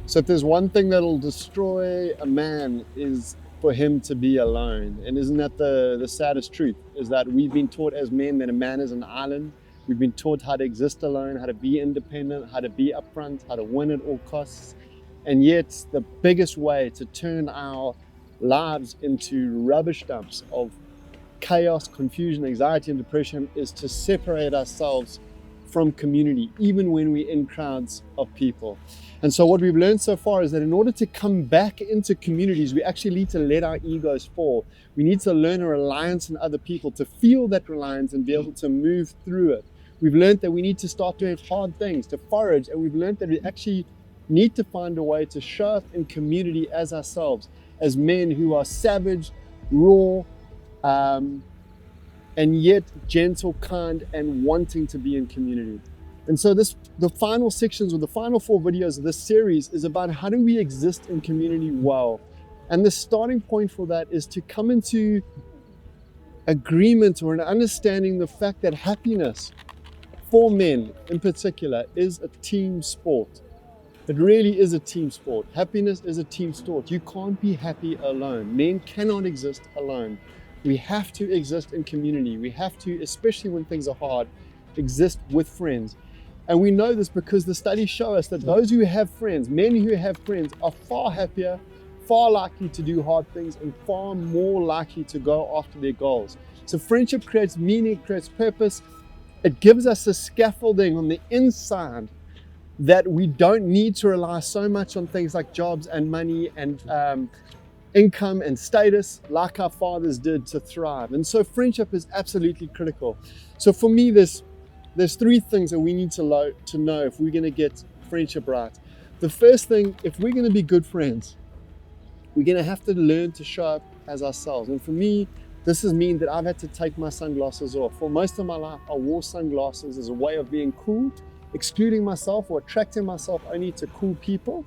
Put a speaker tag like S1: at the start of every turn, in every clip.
S1: So if there's one thing that'll destroy a man is for him to be alone. And isn't that the saddest truth? Is that we've been taught as men that a man is an island. We've been taught how to exist alone, how to be independent, how to be upfront, how to win at all costs. And yet the biggest way to turn our lives into rubbish dumps of chaos, confusion, anxiety, and depression is to separate ourselves from community, even when we're in crowds of people. And so what we've learned so far is that in order to come back into communities, we actually need to let our egos fall. We need to learn a reliance on other people, to feel that reliance and be able to move through it. We've learned that we need to start doing hard things, to forage, and we've learned that we actually need to find a way to show up in community as ourselves, as men who are savage, raw, and yet gentle, kind, and wanting to be in community. And so the final sections, or the final 4 videos of this series, is about how do we exist in community well. And the starting point for that is to come into agreement or an understanding the fact that happiness, for men in particular, is a team sport. It really is a team sport. Happiness is a team sport. You can't be happy alone. Men cannot exist alone. We have to exist in community. We have to, especially when things are hard, exist with friends. And we know this because the studies show us that those who have friends, men who have friends, are far happier, far likely to do hard things, and far more likely to go after their goals. So friendship creates meaning, it creates purpose. It gives us a scaffolding on the inside that we don't need to rely so much on things like jobs and money and income and status like our fathers did to thrive. And so friendship is absolutely critical. So for me, there's 3 things that we need to know if we're going to get friendship right. The first thing, if we're going to be good friends, we're going to have to learn to show up as ourselves. And for me, this has meant that I've had to take my sunglasses off. For most of my life, I wore sunglasses as a way of being cool, excluding myself or attracting myself only to cool people,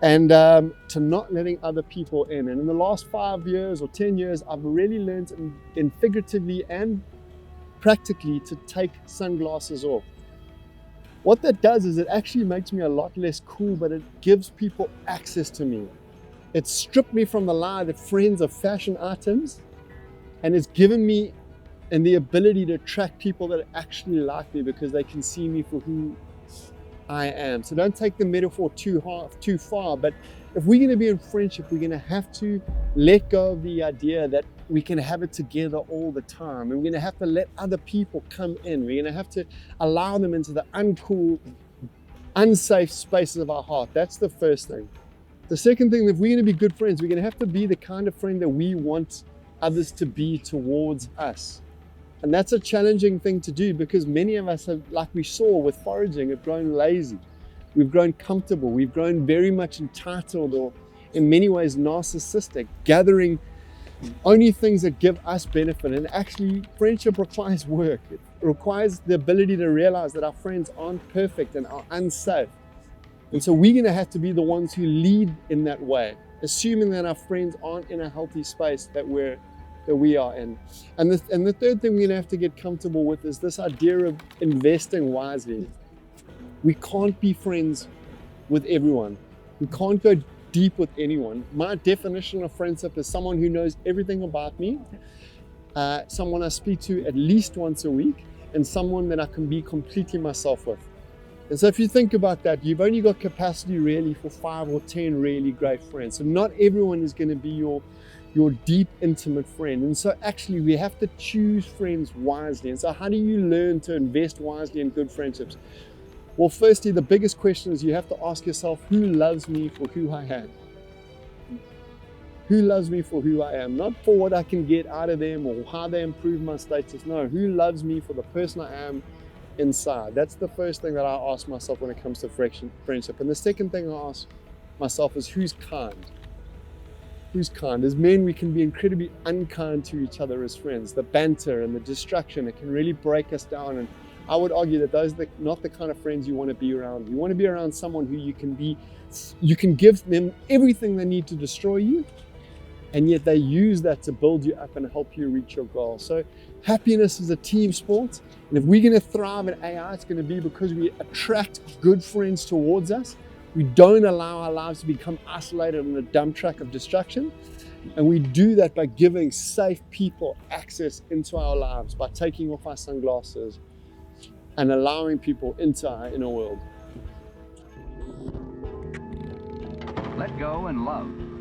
S1: and to not letting other people in. And in the last 5 years or 10 years, I've really learned in figuratively and practically to take sunglasses off. What that does is it actually makes me a lot less cool, but it gives people access to me. It's stripped me from the lie that friends are fashion items, and it's given me the ability to attract people that actually like me because they can see me for who I am. So don't take the metaphor too far, but if we're going to be in friendship, we're going to have to let go of the idea that we can have it together all the time, and we're going to have to let other people come in. We're going to have to allow them into the uncool, unsafe spaces of our heart. That's the first thing. The second thing, if we're going to be good friends, we're going to have to be the kind of friend that we want others to be towards us. And that's a challenging thing to do because many of us have, like we saw with foraging, have grown lazy. We've grown comfortable. We've grown very much entitled, or in many ways narcissistic, gathering only things that give us benefit. And actually, friendship requires work. It requires the ability to realize that our friends aren't perfect and are unsafe. And so we're going to have to be the ones who lead in that way, assuming that our friends aren't in a healthy space that we are in. And the third thing we're going to have to get comfortable with is this idea of investing wisely. We can't be friends with everyone. We can't go deep with anyone. My definition of friendship is someone who knows everything about me, someone I speak to at least once a week, and someone that I can be completely myself with. And so if you think about that, you've only got capacity really for 5 or 10 really great friends. So not everyone is going to be your deep, intimate friend. And so actually we have to choose friends wisely. And so how do you learn to invest wisely in good friendships? Well, firstly, the biggest question is you have to ask yourself, who loves me for who I am? Who loves me for who I am? Not for what I can get out of them or how they improve my status. No, who loves me for the person I am inside? That's the first thing that I ask myself when it comes to friendship. And the second thing I ask myself is, who's kind? Who's kind? As men, we can be incredibly unkind to each other as friends. The banter and the distraction, it can really break us down. And I would argue that those are not the kind of friends you want to be around. You want to be around someone who you can give them everything they need to destroy you, and yet they use that to build you up and help you reach your goal. So happiness is a team sport. And if we're going to thrive in AI, it's going to be because we attract good friends towards us. We don't allow our lives to become isolated on a dump track of distraction. And we do that by giving safe people access into our lives, by taking off our sunglasses and allowing people into our inner world.
S2: Let go and love.